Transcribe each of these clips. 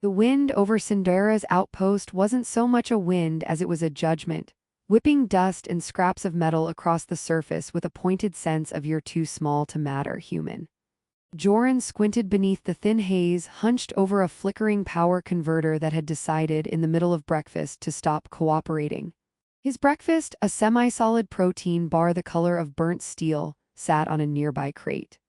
The wind over Cinder's outpost wasn't so much a wind as it was a judgment, whipping dust and scraps of metal across the surface with a pointed sense of "you're too small to matter, human." Joran squinted beneath the thin haze, hunched over a flickering power converter that had decided in the middle of breakfast to stop cooperating. His breakfast, a semi-solid protein bar the color of burnt steel, sat on a nearby crate.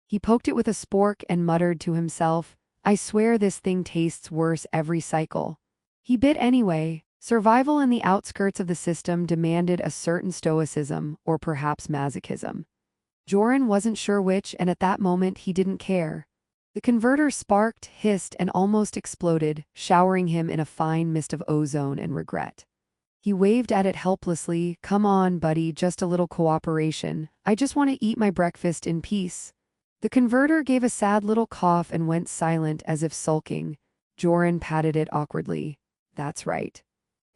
He poked it with a spork and muttered to himself, "I swear this thing tastes worse every cycle." He bit anyway. Survival in the outskirts of the system demanded a certain stoicism, or perhaps masochism. Joran wasn't sure which, and at that moment he didn't care. The converter sparked, hissed, and almost exploded, showering him in a fine mist of ozone and regret. He waved at it helplessly. "Come on, buddy, just a little cooperation. I just want to eat my breakfast in peace." The converter gave a sad little cough and went silent as if sulking. Joran patted it awkwardly. "That's right.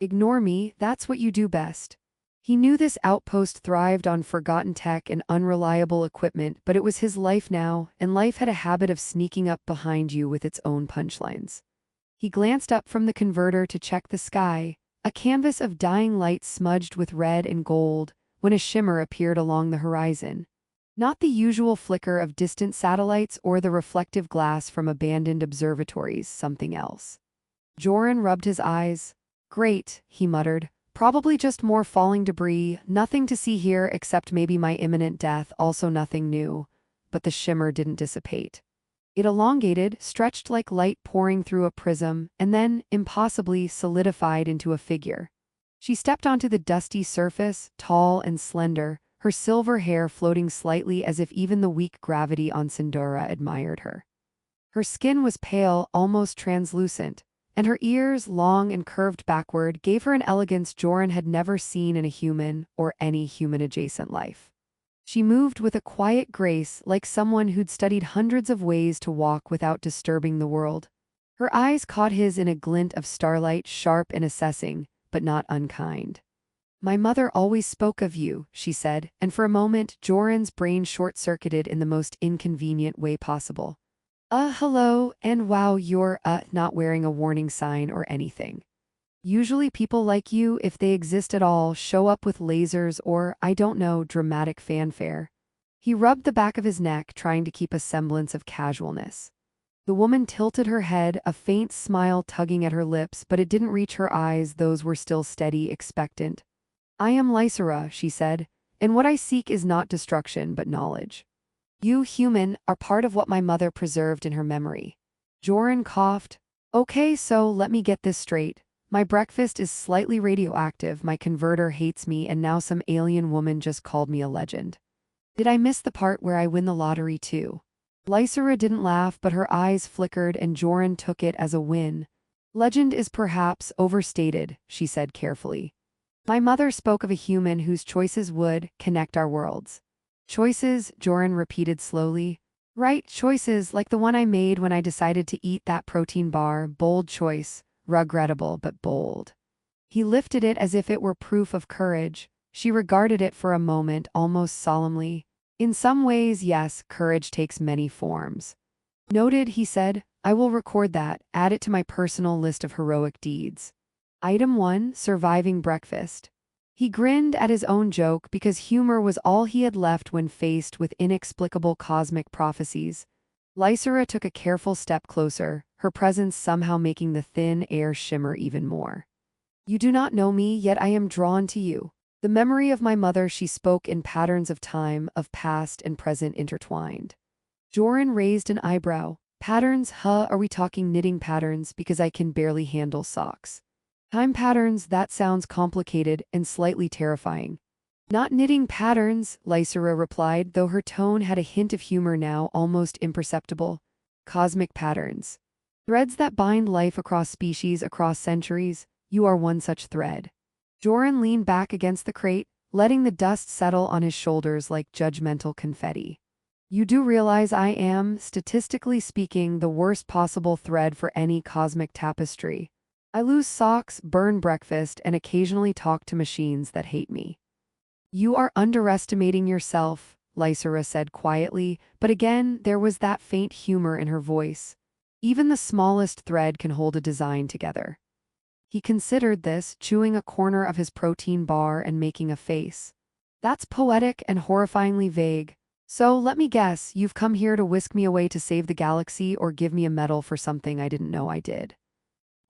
Ignore me, that's what you do best." He knew this outpost thrived on forgotten tech and unreliable equipment, but it was his life now, and life had a habit of sneaking up behind you with its own punchlines. He glanced up from the converter to check the sky, a canvas of dying light smudged with red and gold, when a shimmer appeared along the horizon. Not the usual flicker of distant satellites or the reflective glass from abandoned observatories, something else. Joran rubbed his eyes. "Great," he muttered. "Probably just more falling debris, nothing to see here except maybe my imminent death, also nothing new." But the shimmer didn't dissipate. It elongated, stretched like light pouring through a prism, and then, impossibly, solidified into a figure. She stepped onto the dusty surface, tall and slender, her silver hair floating slightly as if even the weak gravity on Sindora admired her. Her skin was pale, almost translucent, and her ears, long and curved backward, gave her an elegance Joran had never seen in a human or any human-adjacent life. She moved with a quiet grace, like someone who'd studied hundreds of ways to walk without disturbing the world. Her eyes caught his in a glint of starlight, sharp and assessing, but not unkind. "My mother always spoke of you," she said, and for a moment Joran's brain short-circuited in the most inconvenient way possible. Hello, and wow, you're, not wearing a warning sign or anything. Usually people like you, if they exist at all, show up with lasers or, I don't know, dramatic fanfare." He rubbed the back of his neck, trying to keep a semblance of casualness. The woman tilted her head, a faint smile tugging at her lips, but it didn't reach her eyes, those were still steady, expectant. "I am Lysera," she said, "and what I seek is not destruction but knowledge. You, human, are part of what my mother preserved in her memory." Joran coughed. "Okay, so let me get this straight. My breakfast is slightly radioactive, my converter hates me, and now some alien woman just called me a legend. Did I miss the part where I win the lottery too?" Lysera didn't laugh, but her eyes flickered, and Joran took it as a win. "Legend is perhaps overstated," she said carefully. "My mother spoke of a human whose choices would connect our worlds." "Choices," Joran repeated slowly. "Right, choices, like the one I made when I decided to eat that protein bar. Bold choice, regrettable but bold." He lifted it as if it were proof of courage. She regarded it for a moment, almost solemnly. "In some ways, yes, courage takes many forms." "Noted," he said. "I will record that, add it to my personal list of heroic deeds." Item 1, surviving breakfast. He grinned at his own joke because humor was all he had left when faced with inexplicable cosmic prophecies. Lysera took a careful step closer, her presence somehow making the thin air shimmer even more. "You do not know me, yet I am drawn to you. The memory of my mother," she spoke in patterns of time, of past and present intertwined. Joran raised an eyebrow. "Patterns, huh? Are we talking knitting patterns? Because I can barely handle socks." "Time patterns, that sounds complicated and slightly terrifying." "Not knitting patterns," Lysera replied, though her tone had a hint of humor now, almost imperceptible. "Cosmic patterns. Threads that bind life across species, across centuries. You are one such thread." Joran leaned back against the crate, letting the dust settle on his shoulders like judgmental confetti. "You do realize I am, statistically speaking, the worst possible thread for any cosmic tapestry. I lose socks, burn breakfast, and occasionally talk to machines that hate me." "You are underestimating yourself," Lysera said quietly, but again there was that faint humor in her voice. Even the smallest thread can hold a design together. He considered this, chewing a corner of his protein bar and making a face. That's poetic and horrifyingly vague. So let me guess, you've come here to whisk me away to save the galaxy or give me a medal for something I didn't know I did.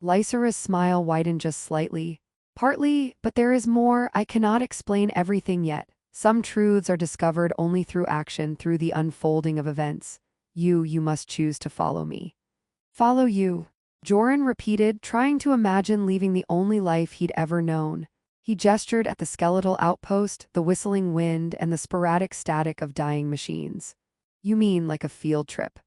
Lysera's smile widened just slightly. Partly, but there is more. I cannot explain everything yet. Some truths are discovered only through action, through the unfolding of events. You must choose to follow me. Follow you, Joran repeated, trying to imagine leaving the only life he'd ever known. He gestured at the skeletal outpost, the whistling wind, and the sporadic static of dying machines. You mean like a field trip?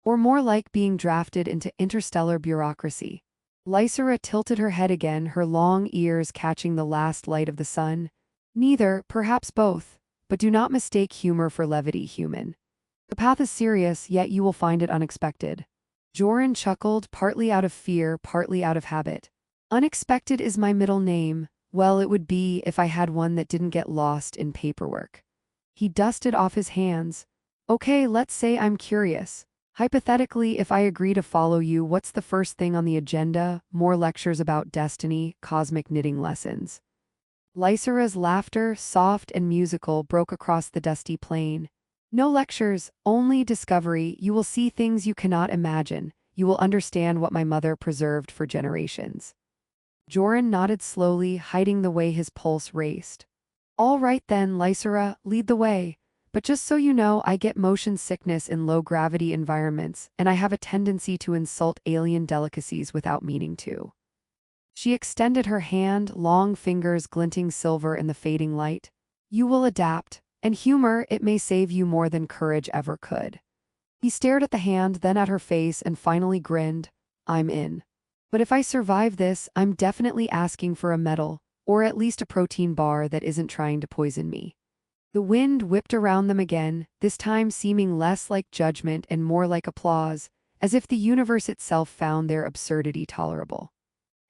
Or more like being drafted into interstellar bureaucracy? Lysera tilted her head again, her long ears catching the last light of the sun. Neither, perhaps both. But do not mistake humor for levity, human. The path is serious, yet you will find it unexpected. Joran chuckled, partly out of fear, partly out of habit. Unexpected is my middle name. Well, it would be if I had one that didn't get lost in paperwork. He dusted off his hands. Okay, let's say I'm curious. Hypothetically, if I agree to follow you, what's the first thing on the agenda? More lectures about destiny, cosmic knitting lessons. Lysera's laughter, soft and musical, broke across the dusty plain. No lectures, only discovery. You will see things you cannot imagine. You will understand what my mother preserved for generations. Joran nodded slowly, hiding the way his pulse raced. All right then, Lysera, lead the way. But just so you know, I get motion sickness in low-gravity environments, and I have a tendency to insult alien delicacies without meaning to. She extended her hand, long fingers glinting silver in the fading light. You will adapt, and humor, it may save you more than courage ever could. He stared at the hand, then at her face, and finally grinned. I'm in. But if I survive this, I'm definitely asking for a medal, or at least a protein bar that isn't trying to poison me. The wind whipped around them again, this time seeming less like judgment and more like applause, as if the universe itself found their absurdity tolerable.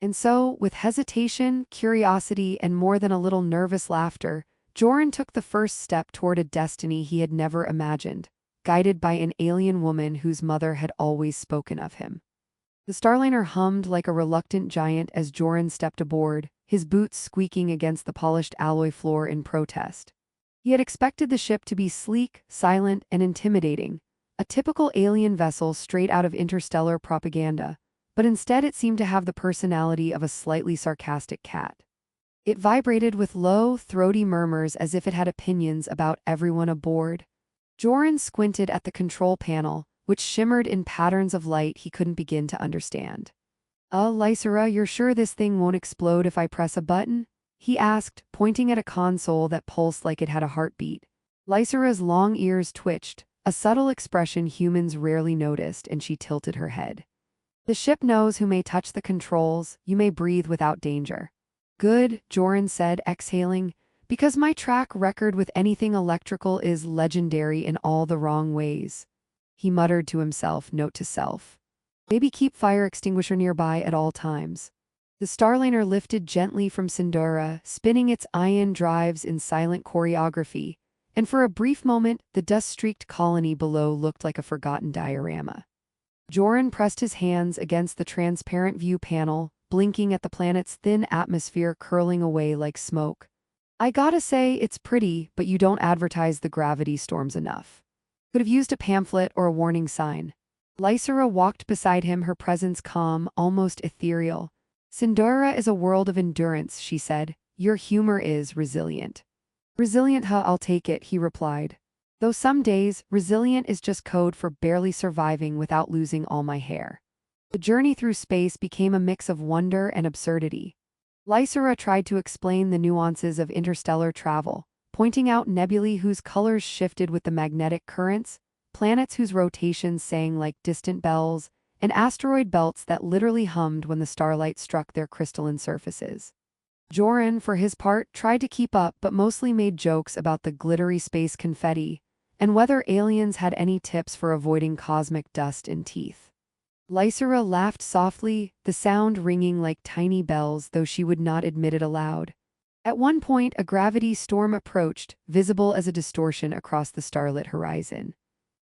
And so, with hesitation, curiosity, and more than a little nervous laughter, Joran took the first step toward a destiny he had never imagined, guided by an alien woman whose mother had always spoken of him. The Starliner hummed like a reluctant giant as Joran stepped aboard, his boots squeaking against the polished alloy floor in protest. He had expected the ship to be sleek, silent, and intimidating, a typical alien vessel straight out of interstellar propaganda, but instead it seemed to have the personality of a slightly sarcastic cat. It vibrated with low, throaty murmurs as if it had opinions about everyone aboard. Joran squinted at the control panel, which shimmered in patterns of light he couldn't begin to understand. Lysera, you're sure this thing won't explode if I press a button? He asked, pointing at a console that pulsed like it had a heartbeat. Lysera's long ears twitched, a subtle expression humans rarely noticed, and she tilted her head. The ship knows who may touch the controls. You may breathe without danger. Good, Joran said, exhaling, because my track record with anything electrical is legendary in all the wrong ways. He muttered to himself, note to self. Maybe keep fire extinguisher nearby at all times. The Starliner lifted gently from Sindora, spinning its ion drives in silent choreography, and for a brief moment, the dust-streaked colony below looked like a forgotten diorama. Joran pressed his hands against the transparent view panel, blinking at the planet's thin atmosphere curling away like smoke. I gotta say, it's pretty, but you don't advertise the gravity storms enough. Could have used a pamphlet or a warning sign. Lysera walked beside him, her presence calm, almost ethereal. Sindora is a world of endurance, she said. Your humor is resilient. Resilient, huh, I'll take it, he replied. Though some days, resilient is just code for barely surviving without losing all my hair. The journey through space became a mix of wonder and absurdity. Lysera tried to explain the nuances of interstellar travel, pointing out nebulae whose colors shifted with the magnetic currents, planets whose rotations sang like distant bells, and asteroid belts that literally hummed when the starlight struck their crystalline surfaces. Joran, for his part, tried to keep up but mostly made jokes about the glittery space confetti, and whether aliens had any tips for avoiding cosmic dust in teeth. Lysera laughed softly, the sound ringing like tiny bells, though she would not admit it aloud. At one point, a gravity storm approached, visible as a distortion across the starlit horizon.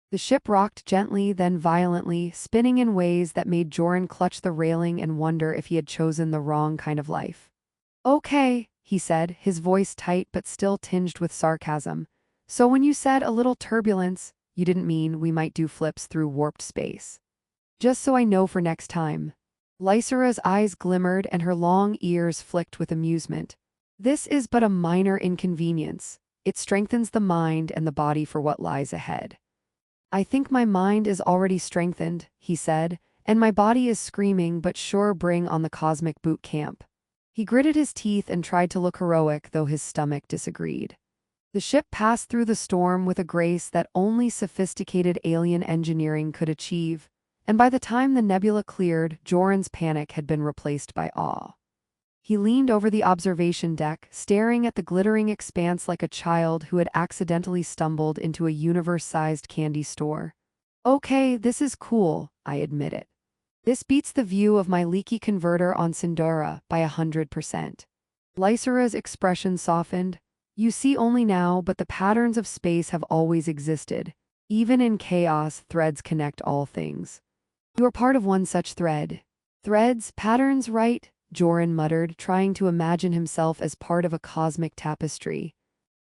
The ship rocked gently, then violently, spinning in ways that made Joran clutch the railing and wonder if he had chosen the wrong kind of life. Okay, he said, his voice tight but still tinged with sarcasm. So when you said a little turbulence, you didn't mean we might do flips through warped space. Just so I know for next time. Lysera's eyes glimmered and her long ears flicked with amusement. This is but a minor inconvenience. It strengthens the mind and the body for what lies ahead. I think my mind is already strengthened, he said, and my body is screaming but sure bring on the cosmic boot camp. He gritted his teeth and tried to look heroic, though his stomach disagreed. The ship passed through the storm with a grace that only sophisticated alien engineering could achieve, and by the time the nebula cleared, Joran's panic had been replaced by awe. He leaned over the observation deck, staring at the glittering expanse like a child who had accidentally stumbled into a universe-sized candy store. Okay, this is cool, I admit it. This beats the view of my leaky converter on Sindora by 100%. Lysera's expression softened. You see only now, but the patterns of space have always existed. Even in chaos, threads connect all things. You are part of one such thread. Threads, patterns, right? Joran muttered, trying to imagine himself as part of a cosmic tapestry.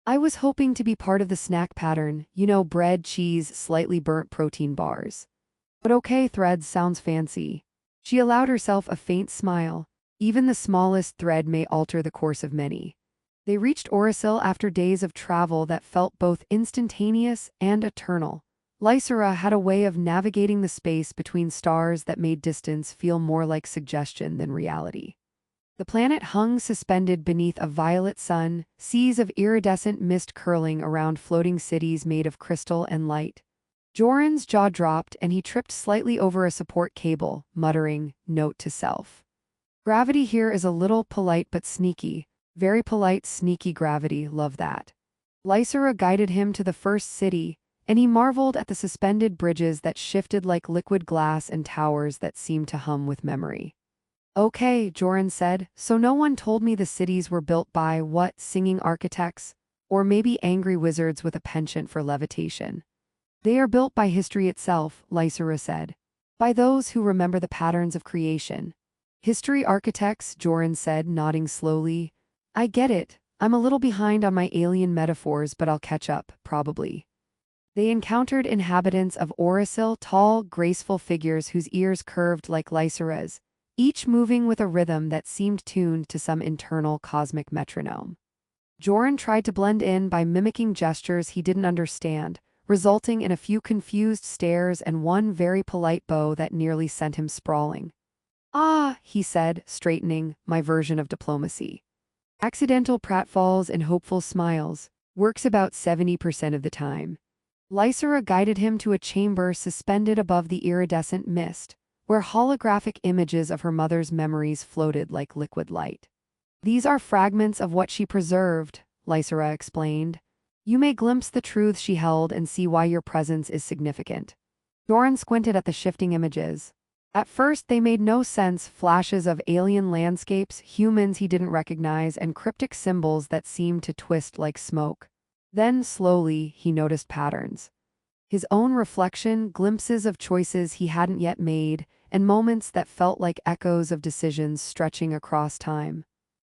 I was hoping to be part of the snack pattern, you know, bread, cheese, slightly burnt protein bars. But okay, threads sounds fancy. She allowed herself a faint smile. Even the smallest thread may alter the course of many. They reached Orisil after days of travel that felt both instantaneous and eternal. Lysera had a way of navigating the space between stars that made distance feel more like suggestion than reality. The planet hung suspended beneath a violet sun, seas of iridescent mist curling around floating cities made of crystal and light. Joran's jaw dropped and he tripped slightly over a support cable, muttering, note to self. Gravity here is a little polite but sneaky. Very polite, sneaky gravity, love that. Lysera guided him to the first city, and he marveled at the suspended bridges that shifted like liquid glass and towers that seemed to hum with memory. Okay, Joran said, so no one told me the cities were built by, what, singing architects? Or maybe angry wizards with a penchant for levitation. They are built by history itself, Lysera said. By those who remember the patterns of creation. History architects, Joran said, nodding slowly. I get it. I'm a little behind on my alien metaphors, but I'll catch up, probably. They encountered inhabitants of Orisil, tall, graceful figures whose ears curved like Lysera's, each moving with a rhythm that seemed tuned to some internal cosmic metronome. Joran tried to blend in by mimicking gestures he didn't understand, resulting in a few confused stares and one very polite bow that nearly sent him sprawling. Ah, he said, straightening, my version of diplomacy. Accidental pratfalls and hopeful smiles, works about 70% of the time. Lysera guided him to a chamber suspended above the iridescent mist, where holographic images of her mother's memories floated like liquid light. These are fragments of what she preserved, Lysera explained. You may glimpse the truths she held and see why your presence is significant. Joran squinted at the shifting images. At first they made no sense, flashes of alien landscapes, humans he didn't recognize, and cryptic symbols that seemed to twist like smoke. Then, slowly, he noticed patterns. His own reflection, glimpses of choices he hadn't yet made, and moments that felt like echoes of decisions stretching across time.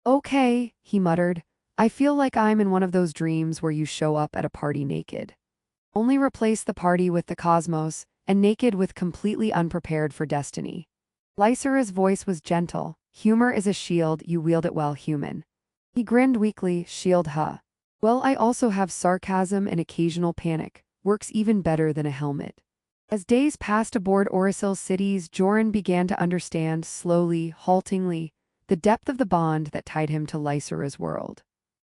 Okay, he muttered. I feel like I'm in one of those dreams where you show up at a party naked. Only replace the party with the cosmos, and naked with completely unprepared for destiny. Lysera's voice was gentle. Humor is a shield, you wield it well, human. He grinned weakly, shield huh. Well, I also have sarcasm and occasional panic. Works even better than a helmet. As days passed aboard Orisil's cities, Joran began to understand, slowly, haltingly, the depth of the bond that tied him to Lysera's world.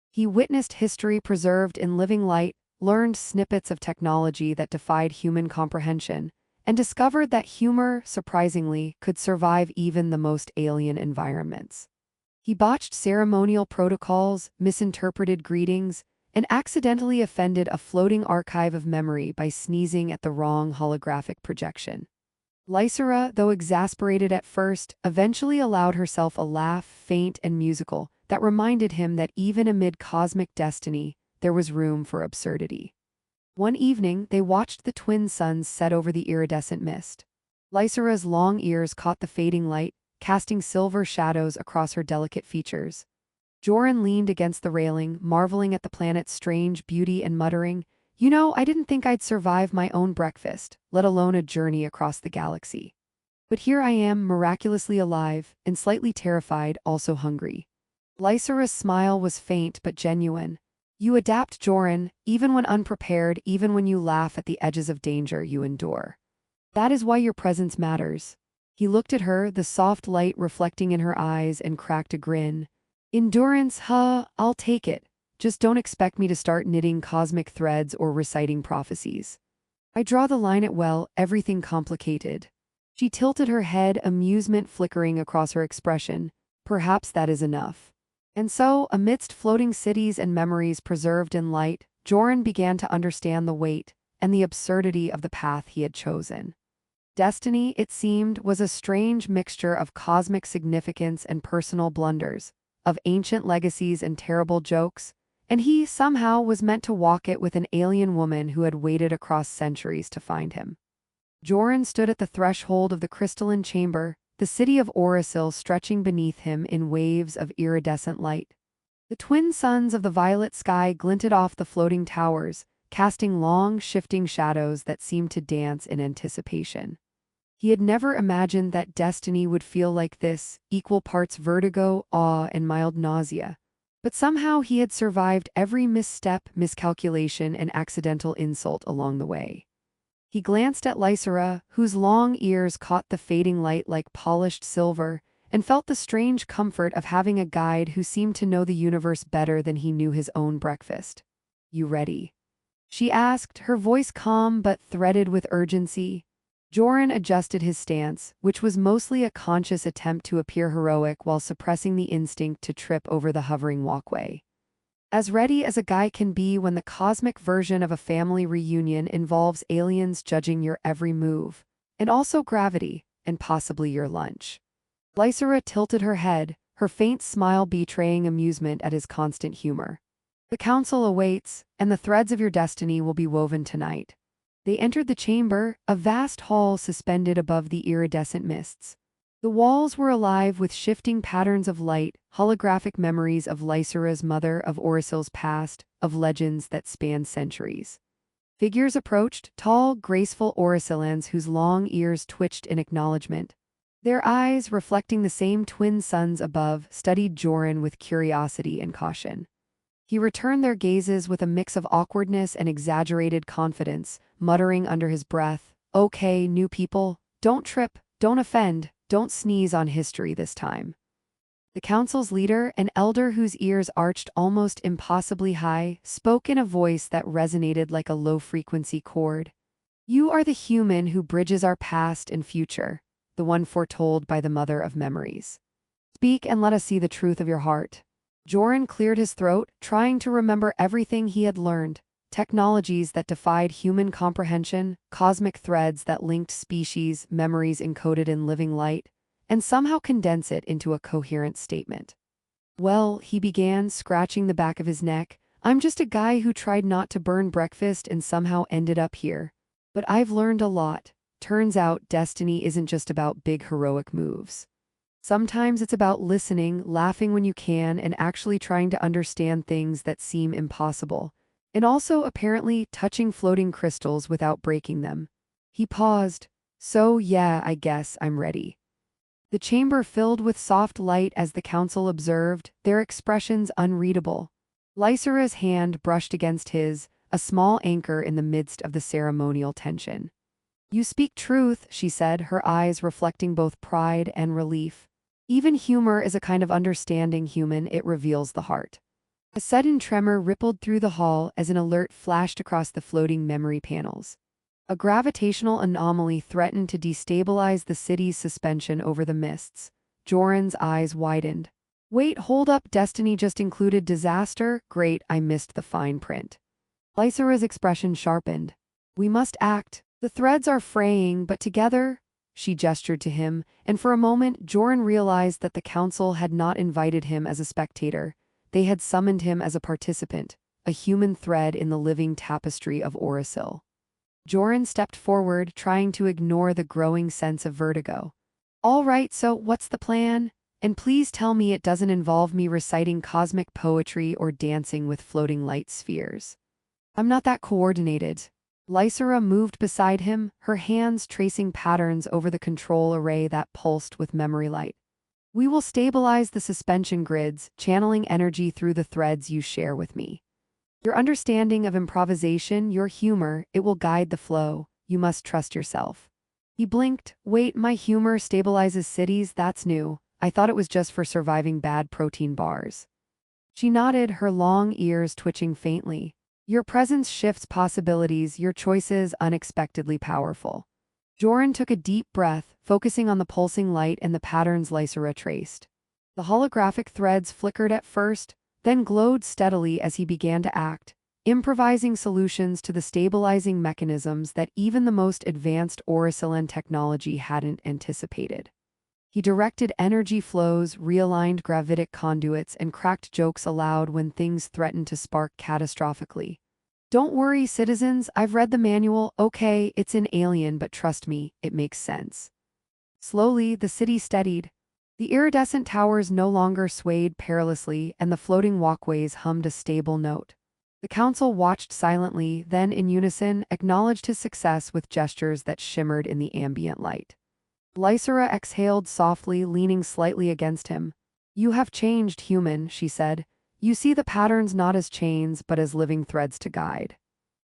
He witnessed history preserved in living light, learned snippets of technology that defied human comprehension, and discovered that humor, surprisingly, could survive even the most alien environments. He botched ceremonial protocols, misinterpreted greetings, and accidentally offended a floating archive of memory by sneezing at the wrong holographic projection. Lysera, though exasperated at first, eventually allowed herself a laugh, faint and musical, that reminded him that even amid cosmic destiny, there was room for absurdity. One evening, they watched the twin suns set over the iridescent mist. Lysera's long ears caught the fading light, casting silver shadows across her delicate features. Joran leaned against the railing, marveling at the planet's strange beauty and muttering, "You know, I didn't think I'd survive my own breakfast, let alone a journey across the galaxy. But here I am, miraculously alive, and slightly terrified, also hungry." Lysera's smile was faint but genuine. "You adapt, Joran, even when unprepared, even when you laugh at the edges of danger you endure. That is why your presence matters." He looked at her, the soft light reflecting in her eyes, and cracked a grin. "Endurance, huh, I'll take it. Just don't expect me to start knitting cosmic threads or reciting prophecies. I draw the line at well, everything complicated." She tilted her head, amusement flickering across her expression. "Perhaps that is enough." And so, amidst floating cities and memories preserved in light, Joran began to understand the weight and the absurdity of the path he had chosen. Destiny, it seemed, was a strange mixture of cosmic significance and personal blunders, of ancient legacies and terrible jokes, and he, somehow, was meant to walk it with an alien woman who had waited across centuries to find him. Joran stood at the threshold of the crystalline chamber, the city of Orasil stretching beneath him in waves of iridescent light. The twin suns of the violet sky glinted off the floating towers, casting long, shifting shadows that seemed to dance in anticipation. He had never imagined that destiny would feel like this, equal parts vertigo, awe, and mild nausea. But somehow he had survived every misstep, miscalculation, and accidental insult along the way. He glanced at Lysera, whose long ears caught the fading light like polished silver, and felt the strange comfort of having a guide who seemed to know the universe better than he knew his own breakfast. "You ready?" she asked, her voice calm but threaded with urgency. Joran adjusted his stance, which was mostly a conscious attempt to appear heroic while suppressing the instinct to trip over the hovering walkway. As ready as a guy can be when the cosmic version of a family reunion involves aliens judging your every move, and also gravity, and possibly your lunch. Lysera tilted her head, her faint smile betraying amusement at his constant humor. "The council awaits, and the threads of your destiny will be woven tonight." They entered the chamber, a vast hall suspended above the iridescent mists. The walls were alive with shifting patterns of light, holographic memories of Lysera's mother, of Orasil's past, of legends that spanned centuries. Figures approached, tall, graceful Orasilans whose long ears twitched in acknowledgement. Their eyes, reflecting the same twin suns above, studied Joran with curiosity and caution. He returned their gazes with a mix of awkwardness and exaggerated confidence, muttering under his breath, "Okay, new people, don't trip, don't offend, don't sneeze on history this time." The council's leader, an elder whose ears arched almost impossibly high, spoke in a voice that resonated like a low-frequency chord. "You are the human who bridges our past and future, the one foretold by the mother of memories. Speak and let us see the truth of your heart." Joran cleared his throat, trying to remember everything he had learned. Technologies that defied human comprehension, cosmic threads that linked species, memories encoded in living light, and somehow condense it into a coherent statement. "Well," he began, scratching the back of his neck, "I'm just a guy who tried not to burn breakfast and somehow ended up here. But I've learned a lot. Turns out destiny isn't just about big heroic moves. Sometimes it's about listening, laughing when you can, and actually trying to understand things that seem impossible. And also, apparently, touching floating crystals without breaking them." He paused. "So, yeah, I guess I'm ready." The chamber filled with soft light as the council observed, their expressions unreadable. Lysera's hand brushed against his, a small anchor in the midst of the ceremonial tension. "You speak truth," she said, her eyes reflecting both pride and relief. "Even humor is a kind of understanding human, it reveals the heart." A sudden tremor rippled through the hall as an alert flashed across the floating memory panels. A gravitational anomaly threatened to destabilize the city's suspension over the mists. Joran's eyes widened. "Wait, hold up, destiny just included disaster? Great, I missed the fine print." Lysera's expression sharpened. "We must act. The threads are fraying, but together—" She gestured to him, and for a moment Joran realized that the council had not invited him as a spectator. They had summoned him as a participant, a human thread in the living tapestry of Orasil. Joran stepped forward, trying to ignore the growing sense of vertigo. All right, so what's the plan? And please tell me it doesn't involve me reciting cosmic poetry or dancing with floating light spheres. I'm not that coordinated. Lysera moved beside him, her hands tracing patterns over the control array that pulsed with memory light. We will stabilize the suspension grids, channeling energy through the threads you share with me. Your understanding of improvisation, your humor, it will guide the flow. You must trust yourself. He blinked. Wait, my humor stabilizes cities? That's new. I thought it was just for surviving bad protein bars. She nodded, her long ears twitching faintly. Your presence shifts possibilities, your choices unexpectedly powerful. Joran took a deep breath, focusing on the pulsing light and the patterns Lysera traced. The holographic threads flickered at first, then glowed steadily as he began to act, improvising solutions to the stabilizing mechanisms that even the most advanced Oricilan technology hadn't anticipated. He directed energy flows, realigned gravitic conduits, and cracked jokes aloud when things threatened to spark catastrophically. Don't worry, citizens, I've read the manual. Okay, it's an alien, but trust me, it makes sense. Slowly, the city steadied. The iridescent towers no longer swayed perilously, and the floating walkways hummed a stable note. The council watched silently, then in unison, acknowledged his success with gestures that shimmered in the ambient light. Lysera exhaled softly, leaning slightly against him. You have changed, human, she said. You see the patterns not as chains, but as living threads to guide.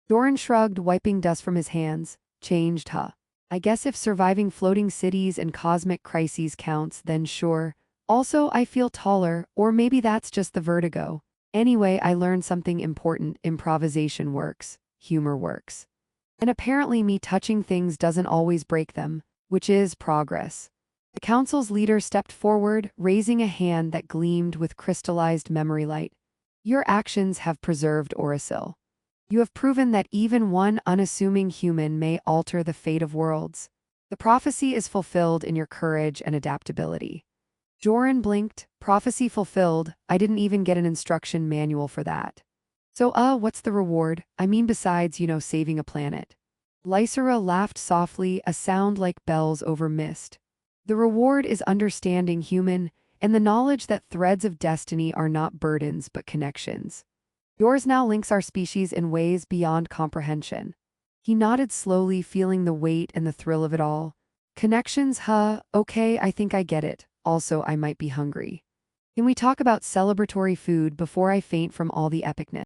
Joran shrugged, wiping dust from his hands. Changed, huh? I guess if surviving floating cities and cosmic crises counts, then sure. Also, I feel taller, or maybe that's just the vertigo. Anyway, I learned something important. Improvisation works. Humor works. And apparently me touching things doesn't always break them, which is progress. The council's leader stepped forward, raising a hand that gleamed with crystallized memory light. Your actions have preserved Orasil. You have proven that even one unassuming human may alter the fate of worlds. The prophecy is fulfilled in your courage and adaptability. Joran blinked. Prophecy fulfilled. I didn't even get an instruction manual for that. So, what's the reward? I mean, besides, saving a planet. Lysera laughed softly, a sound like bells over mist. The reward is understanding, human, and the knowledge that threads of destiny are not burdens but connections. Yours now links our species in ways beyond comprehension. He nodded slowly, feeling the weight and the thrill of it all. Connections, huh? Okay, I think I get it. Also, I might be hungry. Can we talk about celebratory food before I faint from all the epicness?